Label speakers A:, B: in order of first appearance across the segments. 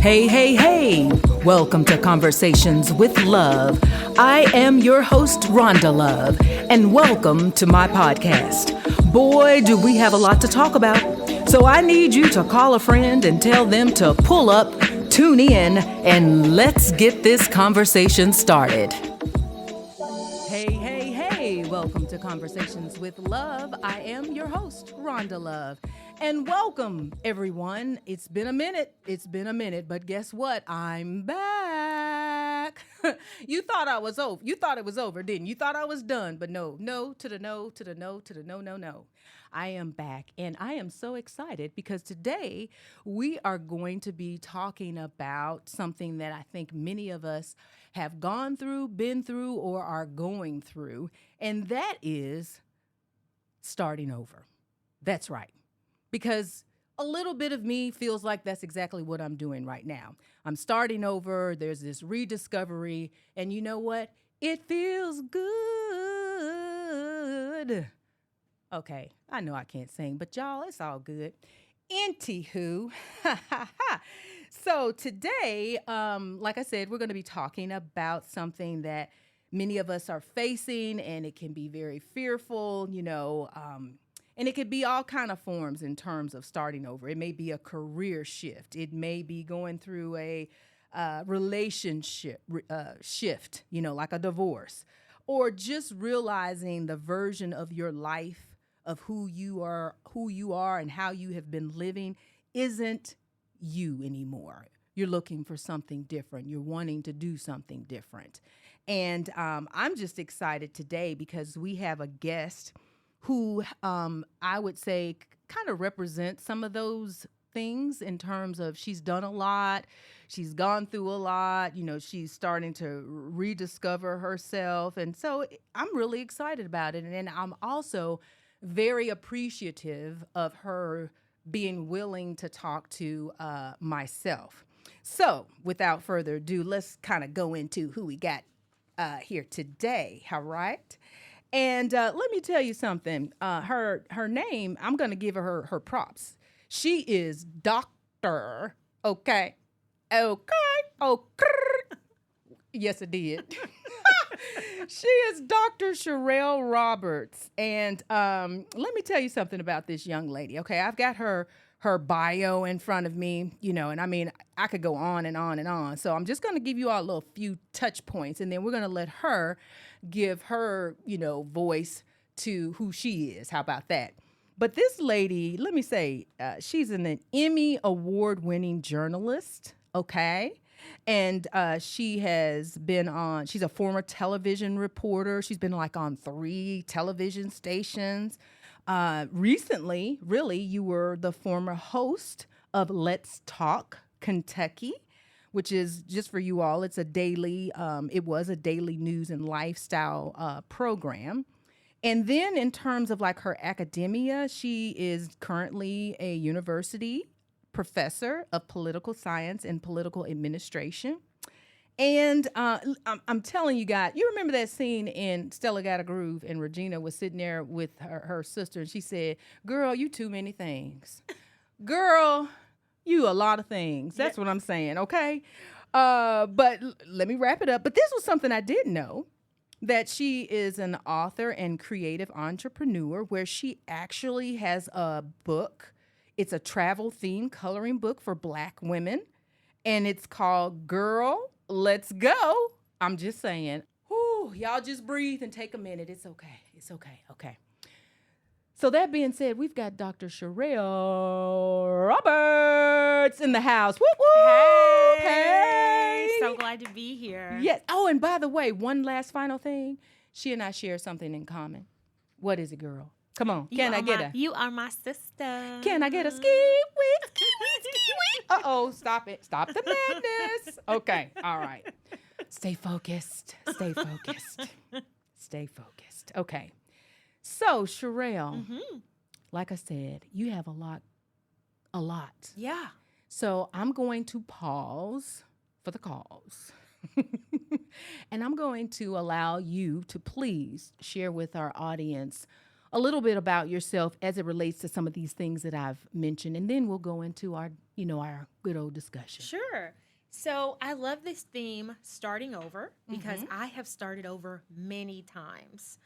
A: Hey, hey, hey! Welcome to Conversations with Love. I am your host, Rhonda Love, and welcome to my podcast. Boy, do we have a lot to talk about. So I need you to call a friend and tell them to pull up, tune in, and let's get this conversation started. Hey, hey, hey! Welcome to Conversations with Love. I am your host, Rhonda Love. And welcome, everyone. It's been a minute, but guess what? I'm back. You thought I was over. You thought it was over, didn't you? You thought I was done, but no to the no, to the no, to the no. I am back, and I am so excited because today we are going to be talking about something that I think many of us have gone through, been through, or are going through, and that is starting over. That's right. Because a little bit of me feels like that's exactly what I'm doing right now. I'm starting over. There's this rediscovery. And you know what? It feels good. Okay, I know I can't sing, but y'all, it's all good. Anywho, so today, like I said, we're going to be talking about something that many of us are facing, and it can be very fearful, and it could be all kind of forms in terms of starting over. It may be a career shift. It may be going through a relationship shift, like a divorce, or just realizing the version of your life of who you are and how you have been living isn't you anymore. You're looking for something different. You're wanting to do something different. And I'm just excited today because we have a guest who I would say kind of represents some of those things in terms of she's done a lot, she's gone through a lot, she's starting to rediscover herself. And so I'm really excited about it. And I'm also very appreciative of her being willing to talk to myself. So without further ado, let's kind of go into who we got here today, all right? And let me tell you something. Her name, I'm going to give her props. She is Dr. Okay. Yes, it did. She is Dr. Sherelle Roberts. And let me tell you something about this young lady. Okay, I've got her bio in front of me, and I mean, I could go on and on and on. So I'm just going to give you all a little few touch points, and then we're going to let her give her, voice to who she is. How about that? But this lady, let me say, she's an Emmy award-winning journalist, okay? And she has been she's a former television reporter. She's been on 3 television stations. Recently, really, you were the former host of Let's Talk Kentucky, which is, just for you all, it was a daily news and lifestyle program. And then in terms of her academia, she is currently a university professor of political science and political administration. And I'm telling you guys, you remember that scene in Stella Got a Groove, and Regina was sitting there with her sister, and she said, "Girl, you too many things." Girl, you a lot of things. That's what I'm saying, okay? But let me wrap it up. But this was something I didn't know, that she is an author and creative entrepreneur, where she actually has a book. It's a travel-themed coloring book for Black women, and it's called Girl, Let's Go. I'm just saying, y'all just breathe and take a minute. It's okay. Okay. So that being said, we've got Dr. Sherelle Roberts in the house. Whoop, whoop. Hey.
B: So glad to be here.
A: Yes. Oh, and by the way, one last final thing. She and I share something in common. What is it, girl? Come on.
B: You are my sister.
A: Can I get a ski-wee? Uh-oh, stop it. Stop the madness. Okay, all right. Stay focused. Okay. So, Sherelle, like I said, you have a lot.
B: Yeah.
A: So I'm going to pause for the cause. And I'm going to allow you to please share with our audience a little bit about yourself as it relates to some of these things that I've mentioned, and then we'll go into our good old discussion.
B: Sure. So I love this theme, starting over, because I have started over many times.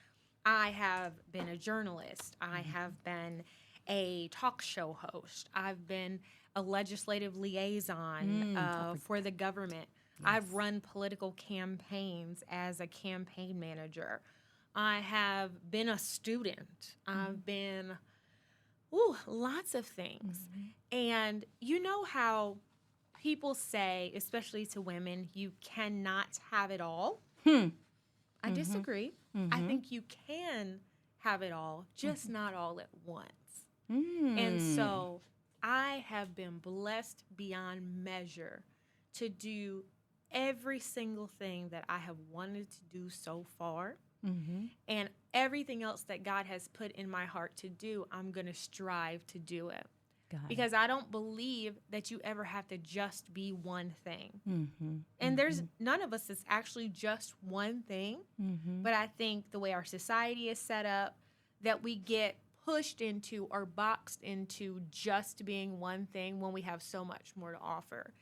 B: I have been a journalist. I have been a talk show host. I've been a legislative liaison for the government. I've run political campaigns as a campaign manager. I have been a student. I've been, lots of things. And you know how people say, especially to women, you cannot have it all? I disagree. I think you can have it all, just not all at once. And so I have been blessed beyond measure to do every single thing that I have wanted to do so far. And everything else that God has put in my heart to do, I'm going to strive to do it. Because I don't believe that you ever have to just be one thing. And there's none of us is actually just one thing. But I think the way our society is set up, that we get pushed into or boxed into just being one thing when we have so much more to offer.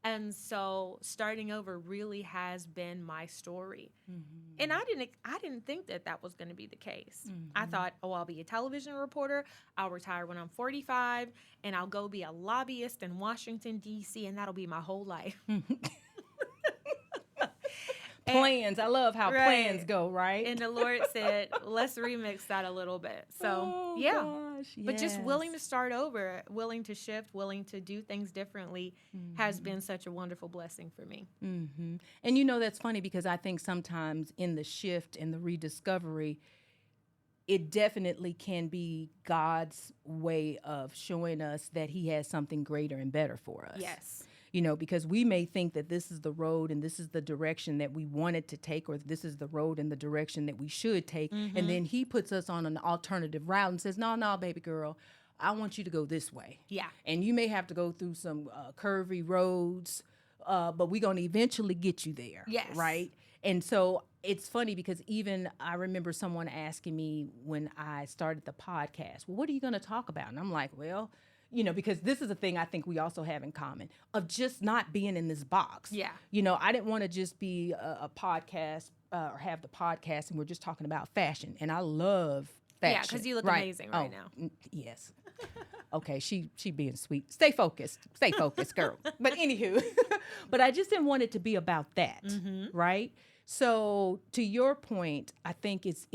B: And so starting over really has been my story. And I didn't think that was going to be the case. I thought, I'll be a television reporter. I'll retire when I'm 45 and I'll go be a lobbyist in Washington, D.C. and that'll be my whole life.
A: Plans. I love how plans go, right?
B: And the Lord said, let's remix that a little bit. So,
A: gosh,
B: but just willing to start over, willing to shift, willing to do things differently has been such a wonderful blessing for me.
A: And that's funny because I think sometimes in the shift and the rediscovery, it definitely can be God's way of showing us that he has something greater and better for us.
B: Yes.
A: Because we may think that this is the road and this is the direction that we wanted to take, or this is the road and the direction that we should take. And then he puts us on an alternative route and says, no, baby girl, I want you to go this way.
B: Yeah.
A: And you may have to go through some curvy roads, but we're going to eventually get you there.
B: Yes.
A: Right? And so it's funny because even I remember someone asking me when I started the podcast, well, what are you going to talk about? And I'm like, well, because this is a thing I think we also have in common of just not being in this box.
B: Yeah.
A: I didn't want to just be a podcast or have the podcast and we're just talking about fashion. And I love fashion.
B: Yeah, because you look amazing right now.
A: Yes. Okay, she being sweet. Stay focused, girl. But anywho, but I just didn't want it to be about that, right? So to your point, I think it's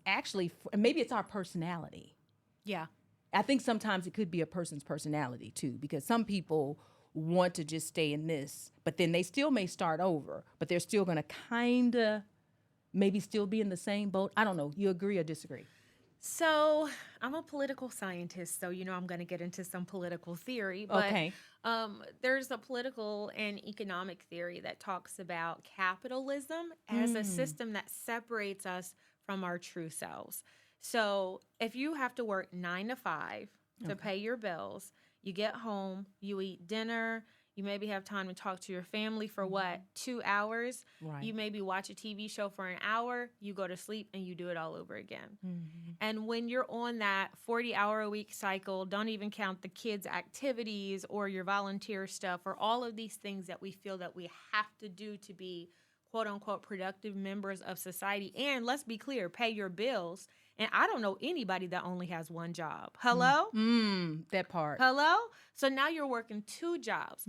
A: actually, maybe it's our personality.
B: Yeah.
A: I think sometimes it could be a person's personality too, because some people want to just stay in this, but then they still may start over, but they're still going to kind of maybe still be in the same boat. I don't know. You agree or disagree?
B: So I'm a political scientist, so I'm going to get into some political theory. But,
A: okay.
B: There's a political and economic theory that talks about capitalism as a system that separates us from our true selves. So if you have to work 9 to 5 to pay your bills, you get home, you eat dinner, you maybe have time to talk to your family for 2 hours.
A: Right.
B: You maybe watch a TV show for an hour, you go to sleep, and you do it all over again. And when you're on that 40-hour-a-week cycle, don't even count the kids' activities or your volunteer stuff or all of these things that we feel that we have to do to be quote-unquote productive members of society. And let's be clear, pay your bills. And I don't know anybody that only has one job. Hello?
A: That part.
B: Hello? So now you're working 2 jobs.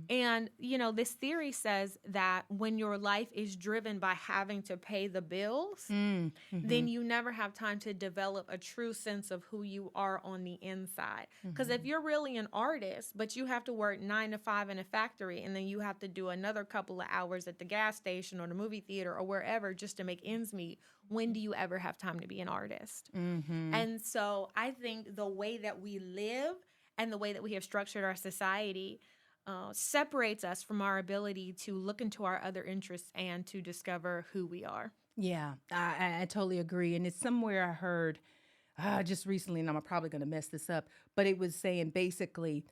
B: And, this theory says that when your life is driven by having to pay the bills, then you never have time to develop a true sense of who you are on the inside. Because if you're really an artist, but you have to work 9 to 5 in a factory, and then you have to do another couple of hours at the gas station or the movie theater or wherever just to make ends meet, when do you ever have time to be an artist? And so I think the way that we live and the way that we have structured our society separates us from our ability to look into our other interests and to discover who we are.
A: Yeah, I totally agree. And it's somewhere I heard just recently, and I'm probably going to mess this up, but it was saying basically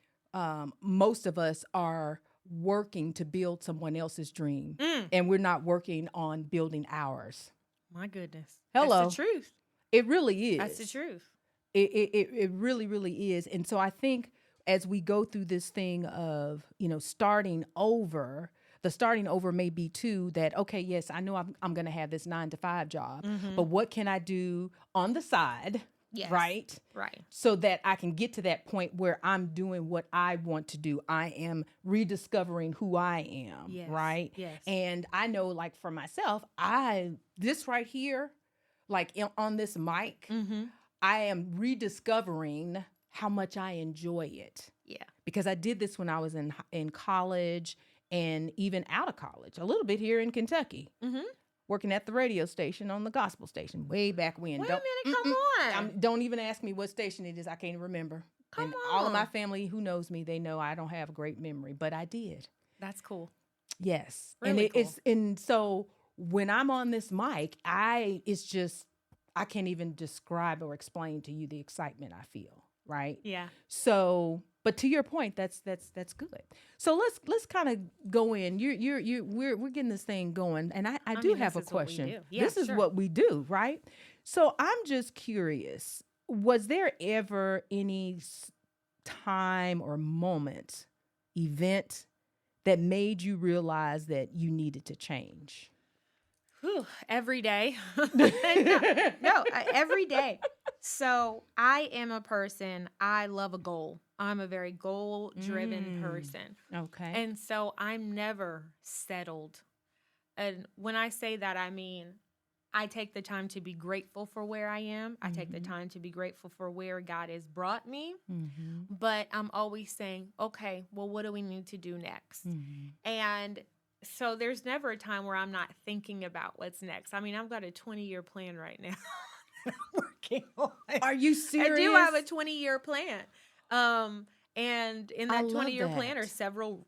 A: most of us are working to build someone else's dream, and we're not working on building ours.
B: My goodness.
A: Hello.
B: That's the truth.
A: It really is.
B: That's the truth.
A: It really, really is. And so I think as we go through this thing of, starting over, the starting over may be too that, okay, yes, I know I'm going to have this 9 to 5 job, but what can I do on the side?
B: Yes.
A: Right?
B: Right.
A: So that I can get to that point where I'm doing what I want to do. I am rediscovering who I am.
B: Yes.
A: Right?
B: Yes.
A: And I know, like, for myself, this right here, like on this mic, I am rediscovering how much I enjoy it.
B: Yeah.
A: Because I did this when I was in college and even out of college, a little bit here in Kentucky, working at the radio station on the gospel station way back when.
B: Wait a minute, come on.
A: Don't even ask me what station it is. I can't remember.
B: Come
A: and
B: on.
A: all of my family who knows me, they know I don't have a great memory, but I did.
B: That's cool.
A: Yes.
B: Really cool.
A: And so when I'm on this mic, I can't even describe or explain to you the excitement I feel, right?
B: Yeah.
A: So, but to your point, that's good. So let's kind of go in. We're getting this thing going, and I do
B: mean,
A: have a
B: this is what we
A: question.
B: do. Yeah,
A: This is
B: sure.
A: what we do, right? So I'm just curious. Was there ever any time or moment, event that made you realize that you needed to change?
B: Whew, every day. Every day. So I am a person, I love a goal. I'm a very goal-driven person.
A: Okay.
B: And so I'm never settled. And when I say that, I mean, I take the time to be grateful for where I am. I take the time to be grateful for where God has brought me. But I'm always saying, okay, well, what do we need to do next? And so there's never a time where I'm not thinking about what's next. I mean, I've got a 20-year plan right now. I'm working on it.
A: Are you serious?
B: I do have a 20-year plan. And in that 20-year plan are several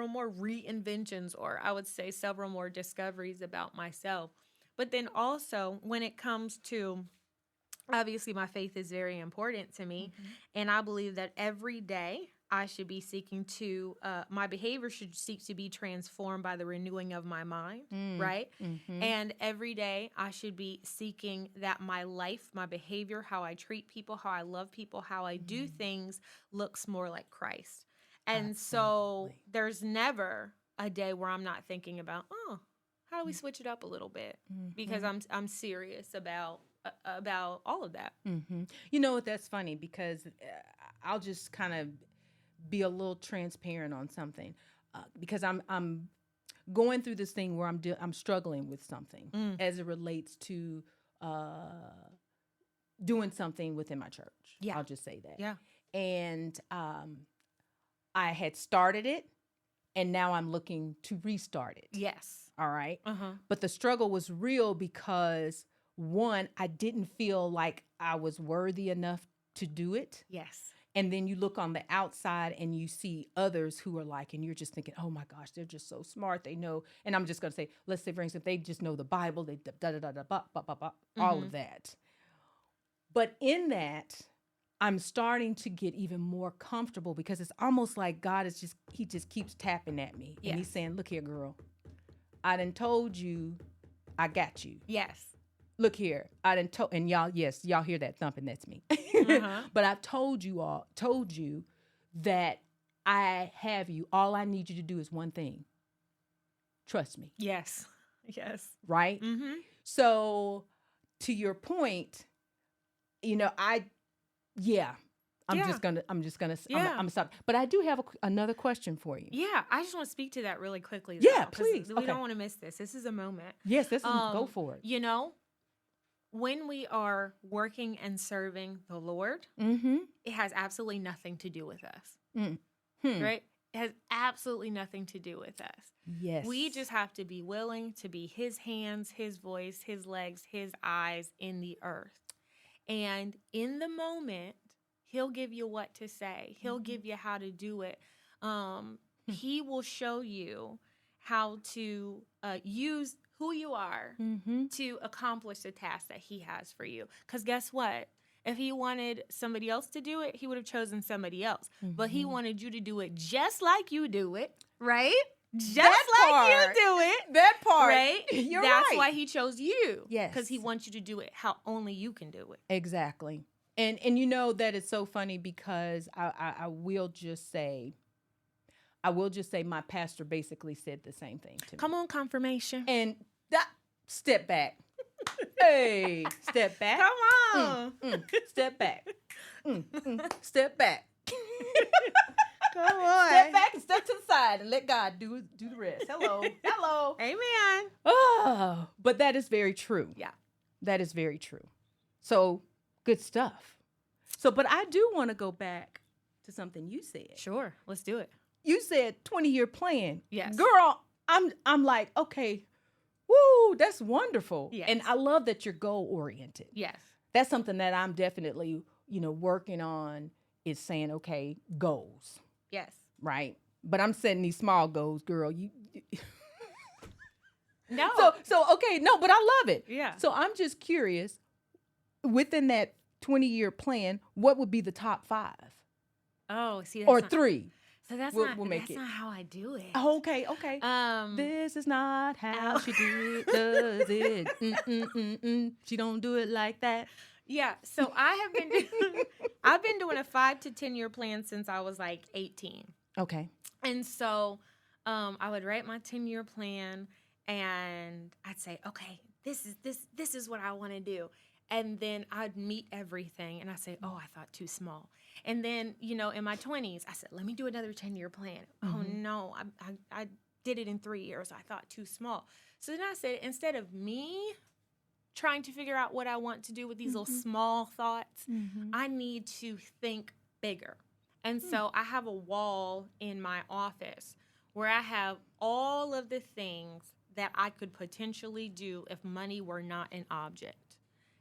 B: more reinventions, or I would say several more discoveries about myself. But then also when it comes to, obviously my faith is very important to me. And I believe that every day I should be seeking to, my behavior should seek to be transformed by the renewing of my mind, right? And every day I should be seeking that my life, my behavior, how I treat people, how I love people, how I do things looks more like Christ. And so there's never a day where I'm not thinking about, how do we switch it up a little bit? Because I'm serious about all of that.
A: You know what? That's funny because I'll just kind of be a little transparent on something because I'm going through this thing where I'm struggling with something as it relates to doing something within my church.
B: Yeah.
A: I'll just say that.
B: Yeah.
A: And I had started it, and now I'm looking to restart it.
B: Yes.
A: All right. But the struggle was real because, one, I didn't feel like I was worthy enough to do it.
B: Yes.
A: And then you look on the outside and you see others who are like, and you're just thinking, oh my gosh, they're just so smart. They know. And I'm just going to say, let's say, for instance, they just know the Bible, they all of that. But in that, I'm starting to get even more comfortable because it's almost like God is he just keeps tapping at me.
B: Yes.
A: And he's saying, look here, girl, I done told you I got you.
B: Yes.
A: Look here, I done told, and y'all hear that thumping, that's me. But I've told you that I have you. All I need you to do is one thing. Trust me.
B: Yes. Yes.
A: Right? So to your point, I'm just gonna stop. But I do have another question for you.
B: Yeah, I just want to speak to that really quickly. Though,
A: yeah, please.
B: We don't want to miss this. This is a moment.
A: Yes, go for it.
B: When we are working and serving the Lord, it has absolutely nothing to do with us. Right? It has absolutely nothing to do with us.
A: Yes.
B: We just have to be willing to be his hands, his voice, his legs, his eyes in the earth. And in the moment, he'll give you what to say. He'll give you how to do it. He will show you how to use who you are to accomplish the task that he has for you. Because guess what? If he wanted somebody else to do it, he would have chosen somebody else. But he wanted you to do it just like you do it, right? just
A: That
B: like you
A: part.
B: do it.
A: That part.
B: Right?
A: You're
B: That's
A: right.
B: why he chose you.
A: Yes.
B: Because he wants you to do it how only you can do it.
A: Exactly. And you know that is so funny because I will just say my pastor basically said the same thing to me.
B: Come on, confirmation.
A: And that step back. Hey, step back.
B: Come on.
A: Step back. Step back.
B: Come on.
A: Step back and step to the side and let God do the rest. Hello. Hello.
B: Amen.
A: Oh, but that is very true.
B: Yeah.
A: That is very true. So good stuff. So, but I do want to go back to something you said.
B: Sure. Let's do it.
A: You said 20-year plan.
B: Yes.
A: Girl, I'm like, okay, woo, that's wonderful.
B: Yes.
A: And I love that you're goal oriented.
B: Yes.
A: That's something that I'm definitely, working on is saying, okay, goals,
B: Yes.
A: right? But I'm setting these small goals, girl.
B: No.
A: So okay, no, but I love it.
B: Yeah.
A: So I'm just curious, within that 20-year plan, what would be the top 5?
B: Oh, see, that's
A: or
B: not,
A: 3?
B: So that's
A: We'll
B: not
A: make
B: that's
A: it.
B: not how I do it.
A: Oh, okay. This is not how she does it. She don't do it like that.
B: Yeah. So I've been doing a 5 to 10 year plan since I was like 18.
A: Okay.
B: And so I would write my 10-year plan and I'd say, okay, this is what I want to do. And then I'd meet everything and I say, oh, I thought too small. And then, in my 20s, I said, let me do another 10-year plan. Oh, no, I did it in 3 years. I thought too small. So then I said, instead of me trying to figure out what I want to do with these little small thoughts, I need to think bigger. And so I have a wall in my office where I have all of the things that I could potentially do if money were not an object.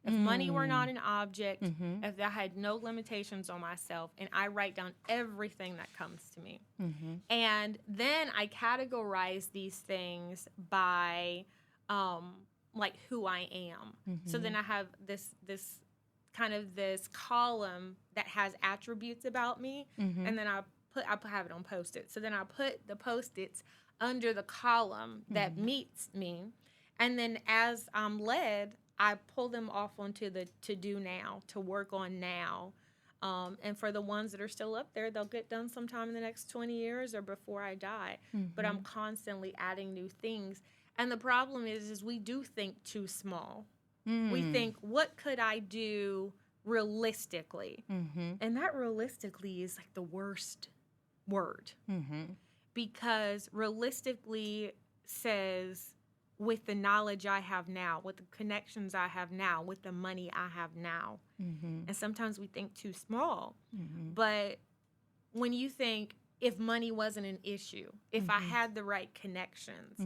B: If money were not an object, if I had no limitations on myself, and I write down everything that comes to me. And then I categorize these things by like who I am. So then I have this kind of this column that has attributes about me, and then I have it on Post-its. So then I put the Post-its under the column that meets me, and then as I'm led, I pull them off onto the to do now, to work on now. And for the ones that are still up there, they'll get done sometime in the next 20 years or before I die. But I'm constantly adding new things. And the problem is we do think too small. We think, what could I do realistically? And that realistically is like the worst word. Because realistically says, with the knowledge I have now, with the connections I have now, with the money I have now. And sometimes we think too small. But when you think, if money wasn't an issue, if I had the right connections,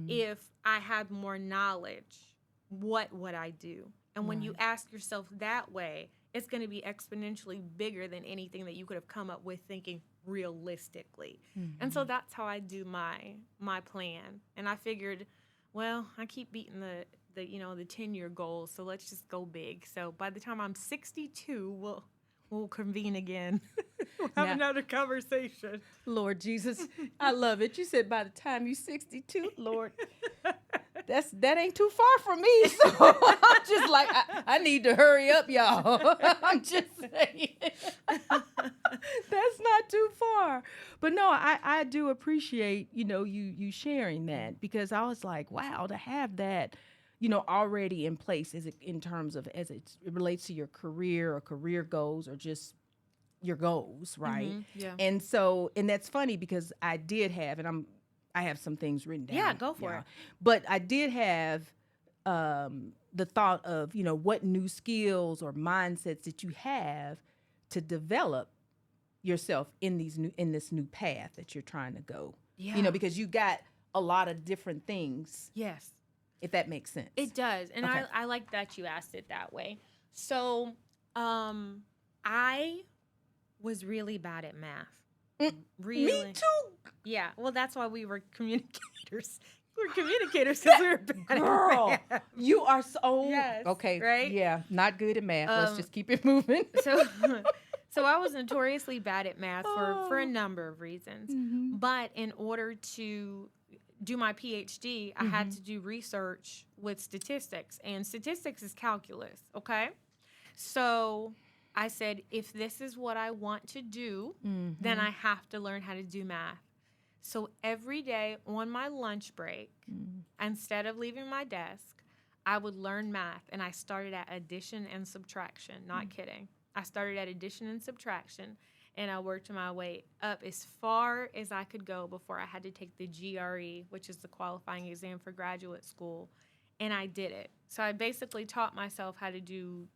B: if I had more knowledge, what would I do? And when you ask yourself that way, it's going to be exponentially bigger than anything that you could have come up with thinking realistically. And so that's how I do my plan. And I figured, well, I keep beating the 10-year goals, so let's just go big. So by the time I'm 62, we'll convene again. We'll have another conversation.
A: Lord Jesus, I love it. You said by the time you're 62, Lord, that ain't too far from me. So I'm just like, I need to hurry up, y'all. I'm just saying. That's not too far. But no, I do appreciate, you sharing that, because I was like, wow, to have that, already in place as it relates to your career or career goals or just your goals, right?
B: Yeah.
A: And that's funny because I did have, and I have some things written down.
B: Yeah, go for it.
A: But I did have the thought of, what new skills or mindsets that you have to develop yourself in this new path that you're trying to go.
B: Yeah.
A: Because you got a lot of different things.
B: Yes.
A: If that makes sense.
B: It does. And
A: Okay.
B: I like that you asked it that way. So I was really bad at math. Really.
A: Me too.
B: Yeah. Well, that's why we were communicators. We were communicators because we were bad
A: Girl,
B: at math.
A: you are so...
B: Yes,
A: Okay.
B: right?
A: Yeah, not good at math. Let's just keep it moving.
B: So I was notoriously bad at math for a number of reasons. But in order to do my PhD, I had to do research with statistics, and statistics is calculus, okay? So I said, if this is what I want to do, then I have to learn how to do math. So every day on my lunch break, instead of leaving my desk, I would learn math. And I started at addition and subtraction. Not kidding. I started at addition and subtraction, and I worked my way up as far as I could go before I had to take the GRE, which is the qualifying exam for graduate school. And I did it. So I basically taught myself how to do,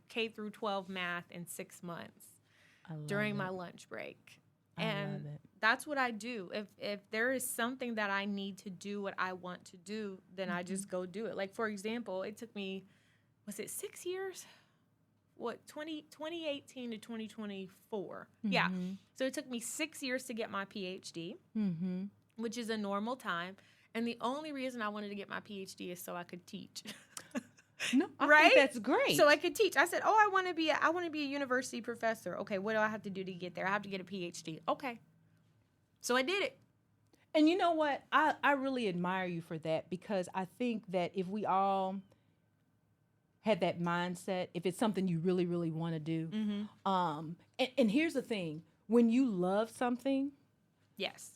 B: K through 12 math in 6 months during my lunch break. And that's what I do. If there is something that I need to do what I want to do, then I just go do it. Like, for example, it took me, was it 6 years? 2018 to 2024. Yeah. So it took me 6 years to get my PhD, which is a normal time. And the only reason I wanted to get my PhD is so I could teach.
A: No, I think that's great.
B: So I could teach. I said, I want to be a university professor. Okay, what do I have to do to get there? I have to get a PhD. Okay. So I did it.
A: And you know what? I really admire you for that, because I think that if we all had that mindset, if it's something you really, really want to do, and here's the thing, when you love something,
B: yes,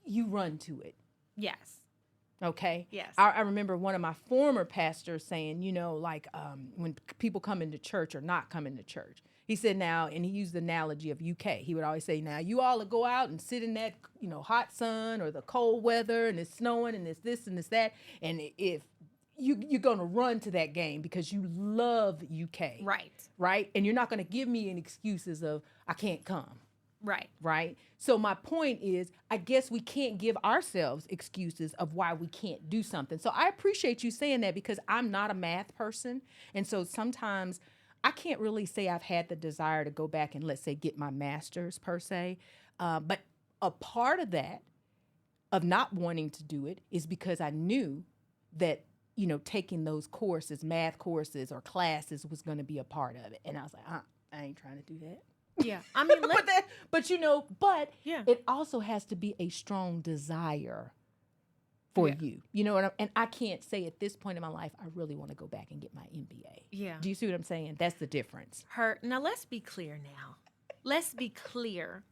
A: you run to it.
B: Yes.
A: Okay.
B: Yes.
A: I remember one of my former pastors saying, when people come into church or not come into church, he said now, and he used the analogy of UK. He would always say, now you all will go out and sit in that, hot sun or the cold weather, and it's snowing and it's this and it's that. And if you're going to run to that game because you love UK.
B: Right.
A: Right. And you're not going to give me any excuses of I can't come.
B: Right.
A: Right. So my point is, I guess we can't give ourselves excuses of why we can't do something. So I appreciate you saying that, because I'm not a math person. And so sometimes I can't really say I've had the desire to go back and, let's say, get my master's per se. But a part of that, of not wanting to do it, is because I knew that, taking those courses, math courses or classes, was going to be a part of it. And I was like, I ain't trying to do that.
B: Yeah, I mean,
A: but it also has to be a strong desire for you. And I can't say at this point in my life, I really want to go back and get my MBA.
B: Yeah.
A: Do you see what I'm saying? That's the difference.
B: Now, let's be clear now. Let's be clear.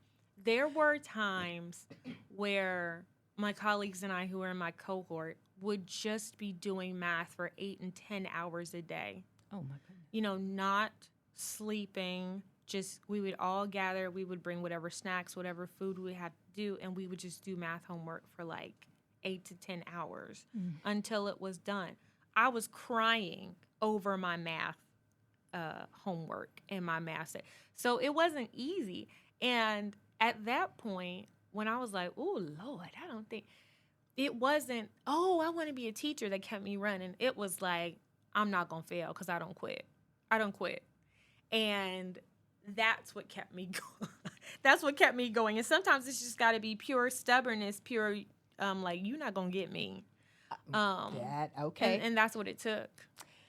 B: There were times where my colleagues and I, who were in my cohort, would just be doing math for 8 and 10 hours a day.
A: Oh, my goodness.
B: Not sleeping. Just, we would all gather, we would bring whatever snacks, whatever food we had to do, and we would just do math homework for like 8 to 10 hours until it was done. I was crying over my math homework and my math set. So it wasn't easy. And at that point, when I was like, oh, Lord, I don't think, it wasn't, I want to be a teacher that kept me running. It was like, I'm not going to fail because I don't quit. I don't quit. And that's what kept me going. That's what kept me going. And sometimes it's just got to be pure stubbornness, pure, like, you're not going to get me.
A: Okay.
B: And that's what it took.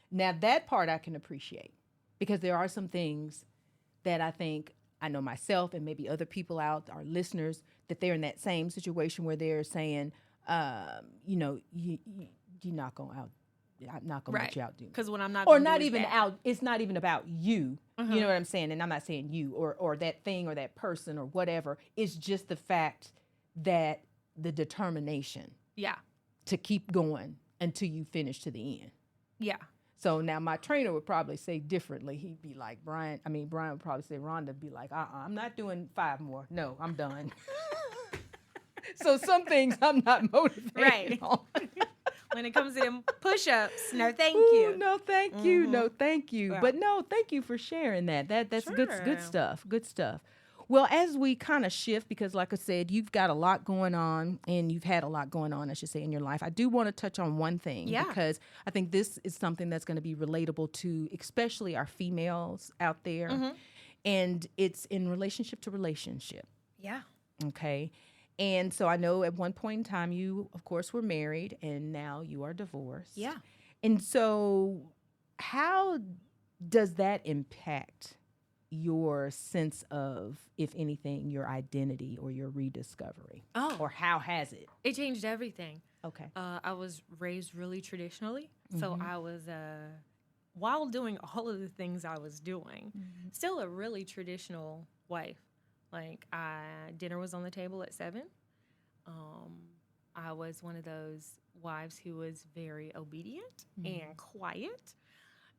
A: Now, that part I can appreciate, because there are some things that I think, I know myself and maybe other people out, our listeners, that they're in that same situation where they're saying, you're not going out. I'm not going to let you outdo me.
B: Because when I'm not
A: or not even out, it's not even about you. You know what I'm saying? And I'm not saying you or that thing or that person or whatever. It's just the fact that the determination.
B: Yeah.
A: To keep going until you finish to the end.
B: Yeah.
A: So now my trainer would probably say differently. He'd be like, Brian would probably say, Rhonda would be like, I'm not doing 5 more. No, I'm done. So some things I'm not motivated on.
B: When it comes to them push-ups, no, thank you.
A: No, thank you. No, thank you.
B: Yeah.
A: But no, thank you for sharing that. That's good stuff. Good stuff. Well, as we kind of shift, because like I said, you've got a lot going on, and you've had a lot going on, I should say, in your life. I do want to touch on one thing, because I think this is something that's going to be relatable to especially our females out there. And it's in relationship to relationship.
B: Yeah.
A: Okay. And so I know at one point in time you, of course, were married, and now you are divorced.
B: Yeah.
A: And so how does that impact your sense of, if anything, your identity or your rediscovery?
B: Oh.
A: Or how has it?
B: It changed everything.
A: Okay.
B: I was raised really traditionally. So I was, while doing all of the things I was doing, still a really traditional wife. Like, dinner was on the table at 7. I was one of those wives who was very obedient and quiet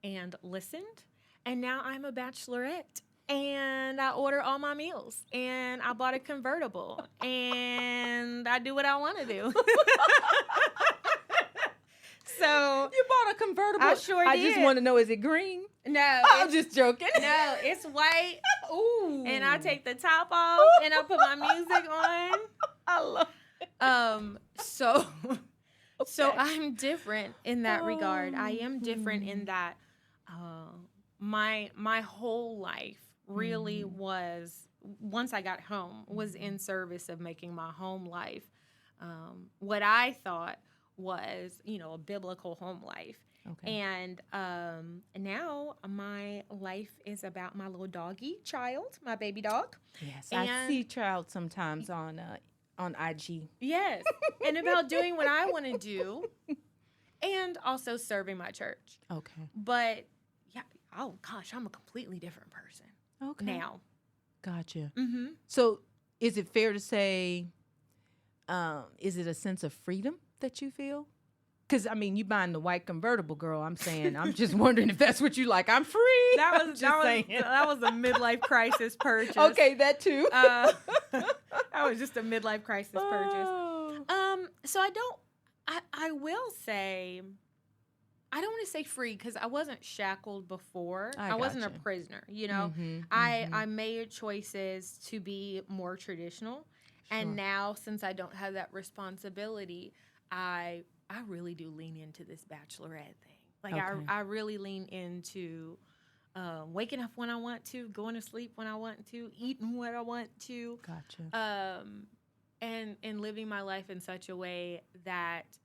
B: and listened. And now I'm a bachelorette. And I order all my meals. And I bought a convertible. And I do what I want to do. So
A: You bought a convertible.
B: I sure
A: I
B: did.
A: just want to know, is it green?
B: No.
A: I'm just joking.
B: No, it's white.
A: Ooh.
B: And I take the top off and I put my music on.
A: I love
B: So
A: Okay.
B: I'm different in that regard. I am different in that my whole life really was, once I got home, was in service of making my home life what I thought was, a biblical home life.
A: Okay.
B: And now my life is about my little doggy child, my baby dog.
A: Yes, I see Child sometimes on IG.
B: Yes, and about doing what I want to do, and also serving my church.
A: Okay.
B: But yeah, oh gosh, I'm a completely different person
A: Okay.
B: now.
A: Gotcha.
B: Mm-hmm.
A: So, is it fair to say, is it a sense of freedom that you feel? Because, I mean, you buying the white convertible, girl. I'm saying, I'm just wondering if that's what you like. I'm free.
B: That
A: I'm
B: was
A: just saying.
B: that was a midlife crisis purchase.
A: Okay, that too.
B: That was just a midlife crisis purchase.
A: Oh.
B: So I will say, I don't want to say free because I wasn't shackled before. I wasn't a
A: gotcha.
B: prisoner,
A: Mhm,
B: I made choices to be more traditional.
A: Sure.
B: And now, since I don't have that responsibility, I really do lean into this bachelorette thing. Like,
A: Okay.
B: I really lean into waking up when I want to, going to sleep when I want to, eating what I want to.
A: Gotcha.
B: And living my life in such a way that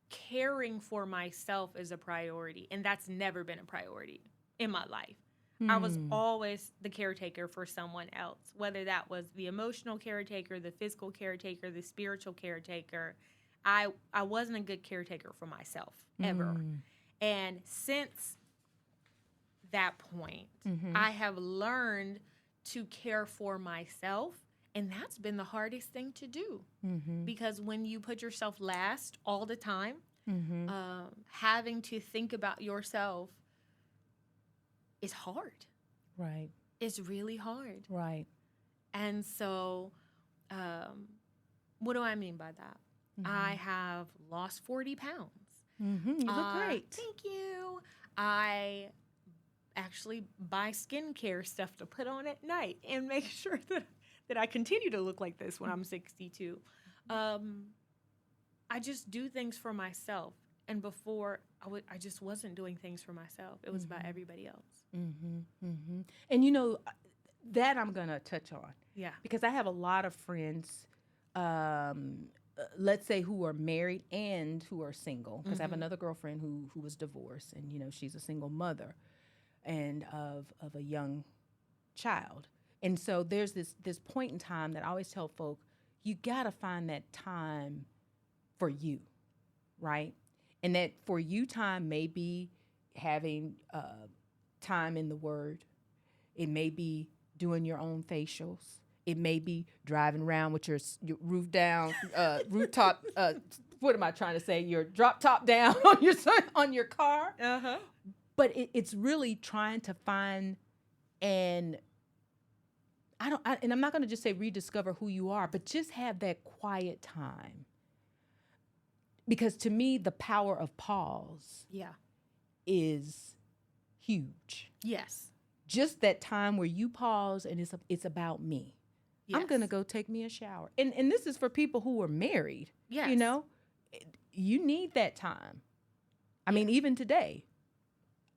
B: caring for myself is a priority. And that's never been a priority in my life. I was always the caretaker for someone else, whether that was the emotional caretaker, the physical caretaker, the spiritual caretaker. I wasn't a good caretaker for myself ever. And since that point, I have learned to care for myself. And that's been the hardest thing to do. Because when you put yourself last all the time, having to think about yourself is hard.
A: Right.
B: It's really hard.
A: Right.
B: And so, what do I mean by that? I have lost 40 pounds.
A: You look great.
B: Thank you. I actually buy skincare stuff to put on at night and make sure that I continue to look like this when I'm 62. I just do things for myself. And before, I just wasn't doing things for myself. It was about everybody else.
A: And that I'm going to touch on.
B: Yeah.
A: Because I have a lot of friends, let's say, who are married and who are single. Because I have another girlfriend who was divorced, and she's a single mother, and of a young child. And so there's this point in time that I always tell folk, you gotta find that time for you, right? And that for you time may be having time in the Word. It may be doing your own facials. It may be driving around with your rooftop. What am I trying to say? Your drop top down on your car. But it's really trying to find and I'm not going to just say rediscover who you are, but just have that quiet time. Because to me, the power of pause is huge.
B: Yes.
A: Just that time where you pause and it's about me. Yes. I'm going to go take me a shower. And this is for people who are married.
B: Yes.
A: You need that time. I mean, even today,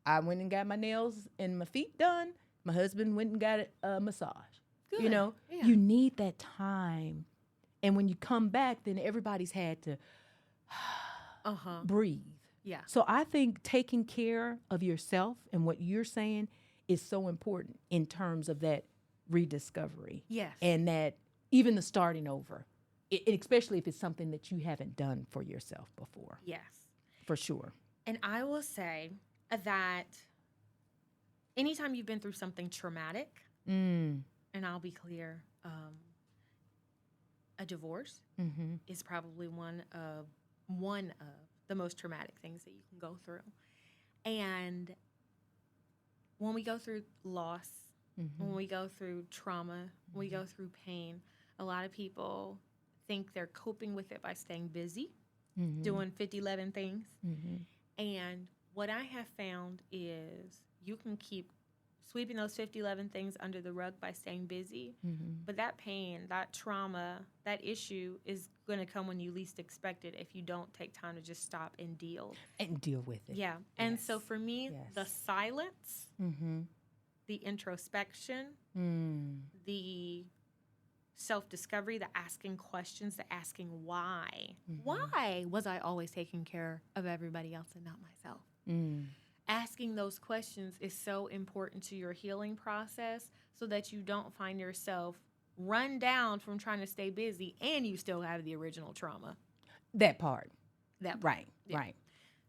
A: I went and got my nails and my feet done. My husband went and got a massage.
B: Good.
A: You need that time. And when you come back, then everybody's had to breathe.
B: Yeah.
A: So I think taking care of yourself and what you're saying is so important in terms of that rediscovery.
B: Yes.
A: And that even the starting over, especially if it's something that you haven't done for yourself before.
B: Yes.
A: For sure.
B: And I will say that anytime you've been through something traumatic, and I'll be clear, a divorce is probably one of the most traumatic things that you can go through. And when we go through loss, when we go through trauma, when we go through pain, a lot of people think they're coping with it by staying busy, doing 50, 11 things. And what I have found is you can keep sweeping those 50, 11 things under the rug by staying busy. But that pain, that trauma, that issue is going to come when you least expect it if you don't take time to just stop and deal.
A: And deal with it.
B: Yeah. And so for me, the silence, the introspection, the self-discovery, the asking questions, the asking why. Why was I always taking care of everybody else and not myself? Asking those questions is so important to your healing process so that you don't find yourself run down from trying to stay busy and you still have the original trauma.
A: That part.
B: Right.
A: Right.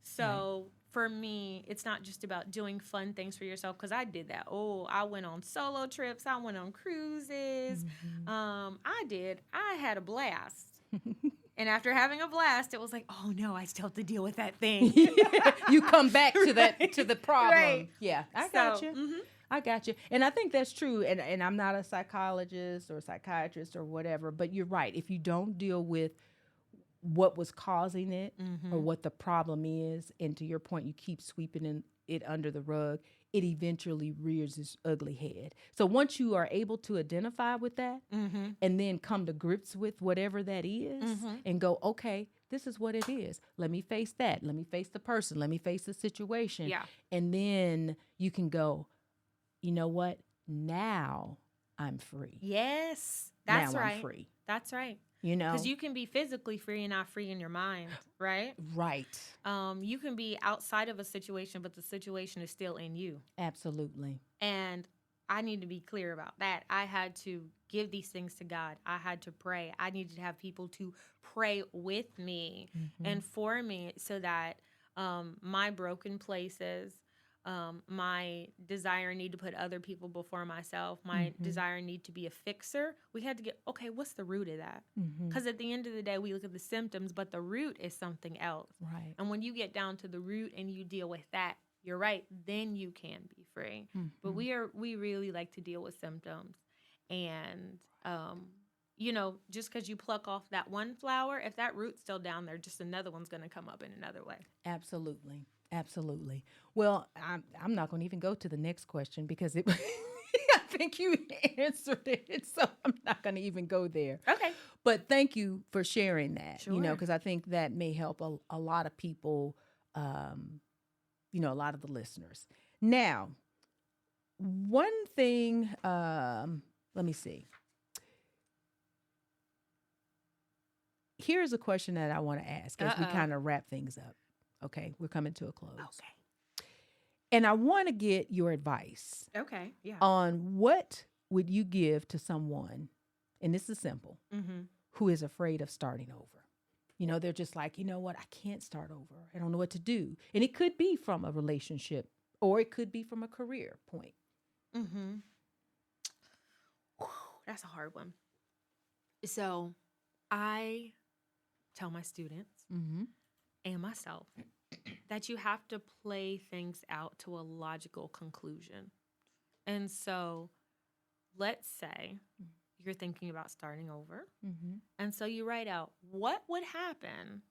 B: So for me, it's not just about doing fun things for yourself, because I did that. Oh, I went on solo trips. I went on cruises. I had a blast. And after having a blast, it was like, oh no, I still have to deal with that thing.
A: You come back to that, to the problem.
B: Right.
A: Yeah, I got you. I got you. And I think that's true. And I'm not a psychologist or psychiatrist or whatever, but you're right. If you don't deal with what was causing it or what the problem is, and to your point, you keep sweeping it under the rug, it eventually rears its ugly head. So once you are able to identify with that and then come to grips with whatever that is and go, okay, this is what it is. Let me face that. Let me face the person. Let me face the situation.
B: Yeah.
A: And then you can go, you know what? Now I'm free.
B: Yes, that's
A: now
B: right.
A: I'm free.
B: That's right.
A: You know?
B: Because you can be physically free and not free in your mind, right?
A: Right.
B: You can be outside of a situation, but the situation is still in you.
A: Absolutely.
B: And I need to be clear about that. I had to give these things to God. I had to pray. I needed to have people to pray with me and for me so that my broken places, my desire and need to put other people before myself, my desire and need to be a fixer, we had to get, okay, what's the root of that? Because at the end of the day, we look at the symptoms, but the root is something else.
A: Right.
B: And when you get down to the root and you deal with that, you're right, then you can be free. But we really like to deal with symptoms. And, you know, just because you pluck off that one flower, if that root's still down there, just another one's going to come up in another way.
A: Absolutely. Absolutely. Well, I'm not going to even go to the next question because it I think you answered it, so I'm not going to even go there.
B: Okay.
A: But thank you for sharing that,
B: Sure.
A: you know, because I think that may help a lot of people, you know, a lot of the listeners. Now, one thing, let me see. Here's a question that I want to ask as we kind of wrap things up. Okay, we're coming to a close.
B: Okay.
A: And I want to get your advice
B: Okay. Yeah.
A: on what would you give to someone, and this is simple, who is afraid of starting over. You know, they're just like, you know what, I can't start over. I don't know what to do. And it could be from a relationship or it could be from a career point.
B: That's a hard one. So I tell my students and myself that you have to play things out to a logical conclusion. And so let's say you're thinking about starting over. And so you write out, what would happen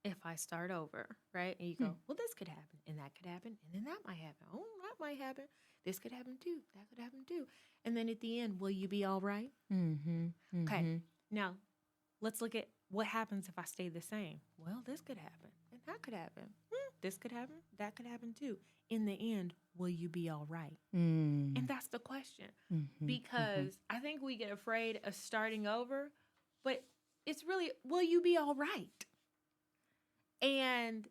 B: if I start over, right? And you go, well, this could happen, and that could happen, and then that might happen. Oh, that might happen. This could happen too. That could happen too. And then at the end, will you be all right? Okay. Now, let's look at what happens if I stay the same. Well, this could happen, and that could happen. This could happen, that could happen too. In the end, will you be all right? And that's the question. Because I think we get afraid of starting over, but it's really, will you be all right? And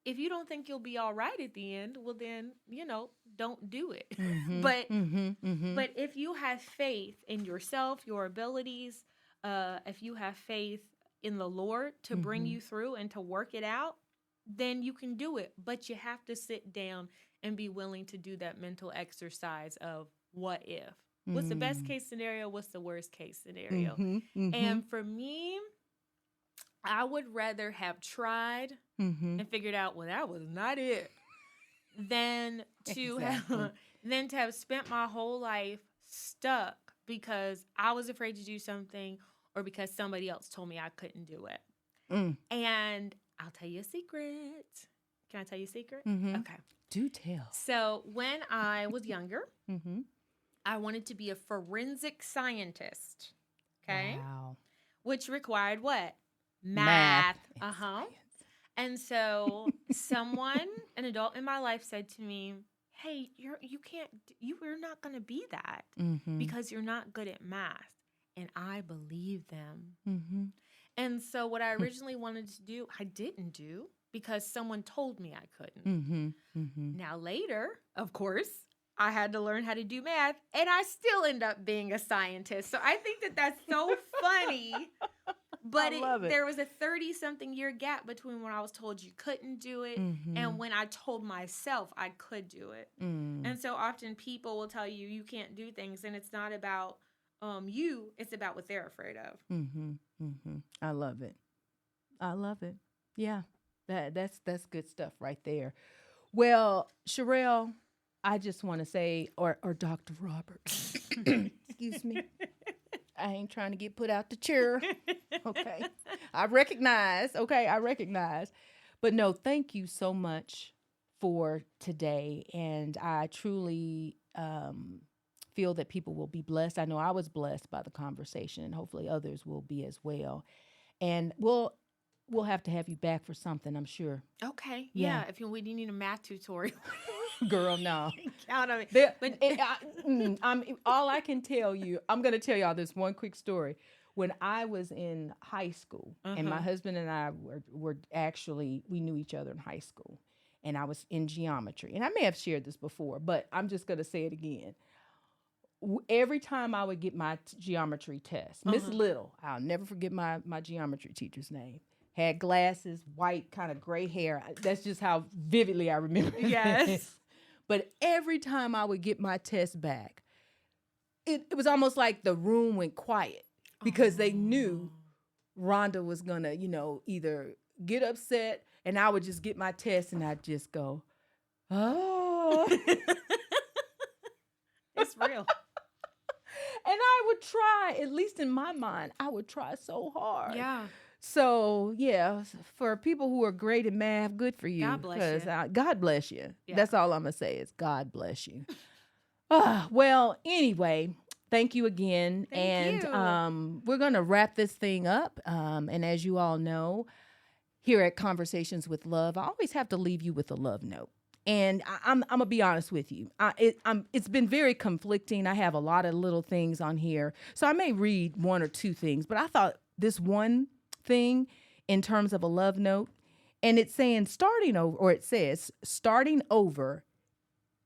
B: if you don't think you'll be all right at the end, well then, don't do it.
A: Mm-hmm.
B: but
A: Mm-hmm. Mm-hmm.
B: but if you have faith in yourself, your abilities, if you have faith in the Lord to bring
A: Mm-hmm.
B: you through and to work it out, then you can do it. But you have to sit down and be willing to do that mental exercise of what if. What's the best case scenario? What's the worst case scenario?
A: Mm-hmm. Mm-hmm.
B: And for me, I would rather have tried
A: Mm-hmm.
B: and figured out, well, that was not it, than to
A: Exactly.
B: have than to have spent my whole life stuck because I was afraid to do something or because somebody else told me I couldn't do it.
A: Mm.
B: And I'll tell you a secret. Can I tell you a secret?
A: Mm-hmm.
B: Okay.
A: Do tell.
B: So when I was younger,
A: Mm-hmm.
B: I wanted to be a forensic scientist. Okay.
A: Wow.
B: Which required what?
A: Math.
B: Math. Uh-huh. And so an adult in my life said to me, "Hey, you're not going to be that
A: Mm-hmm.
B: because you're not good at math." And I believed them.
A: Mm-hmm.
B: And so what I originally wanted to do, I didn't do because someone told me I couldn't.
A: Mm-hmm. Mm-hmm.
B: Now later, of course, I had to learn how to do math and I still end up being a scientist. So I think that that's so funny. But
A: I love it.
B: there was a 30-something year gap between when I was told you couldn't do it
A: Mm-hmm.
B: and when I told myself I could do it.
A: Mm.
B: And so often people will tell you you can't do things, and it's not about you, it's about what they're afraid of.
A: Mm-hmm. Mm-hmm. I love it. I love it. Yeah. That's good stuff right there. Well, Sherelle, I just want to say, or Dr. Roberts, excuse me. I ain't trying to get put out the chair. Okay. I recognize. Okay. I recognize. But no, thank you so much for today. And I truly feel that people will be blessed. I know I was blessed by the conversation, and hopefully others will be as well. And we'll have to have you back for something, I'm sure.
B: Okay.
A: Yeah.
B: Yeah. If we need a math tutorial,
A: Girl, no.
B: count on me.
A: All I can tell you, I'm going to tell y'all this one quick story. When I was in high school, and my husband and I were actually, we knew each other in high school, and I was in geometry. And I may have shared this before, but I'm just going to say it again. Every time I would get my geometry test, Miss Little, I'll never forget my geometry teacher's name, had glasses, white, kind of gray hair. That's just how vividly I remember it.
B: Yes.
A: But every time I would get my test back, it was almost like the room went quiet because they knew Rhonda was going to, either get upset, and I would just get my test and I'd just go, oh.
B: It's real.
A: And I would try, at least in my mind, I would try so hard.
B: Yeah.
A: So, yeah, for people who are great at math, good for you.
B: God bless you.
A: God bless you.
B: Yeah.
A: That's all I'm going to say is God bless you. Well, anyway, thank you again.
B: Thank you.
A: We're going to wrap this thing up. And as you all know, here at Conversations with Love, I always have to leave you with a love note. And I'm going to be honest with you. It's been very conflicting. I have a lot of little things on here. So I may read one or two things, but I thought this one thing in terms of a love note, and it's saying it says starting over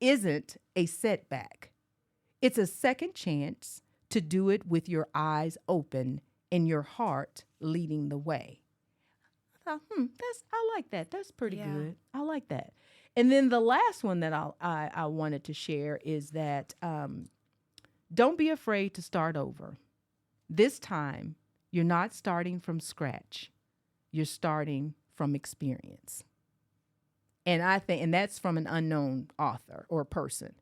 A: isn't a setback. It's a second chance to do it with your eyes open and your heart leading the way. I thought, I like that. That's pretty good. I like that. And then the last one that I wanted to share is that don't be afraid to start over. This time, you're not starting from scratch. You're starting from experience. And that's from an unknown author or person.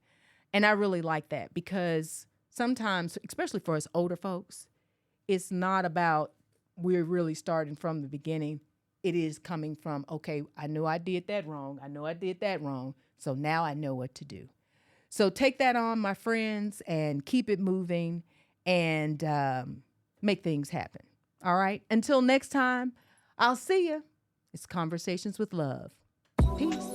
A: And I really like that because sometimes, especially for us older folks, it's not about we're really starting from the beginning. It is coming from, okay, I know I did that wrong. I know I did that wrong. So now I know what to do. So take that on, my friends, and keep it moving and make things happen. All right. Until next time, I'll see you. It's Conversations with Love. Peace.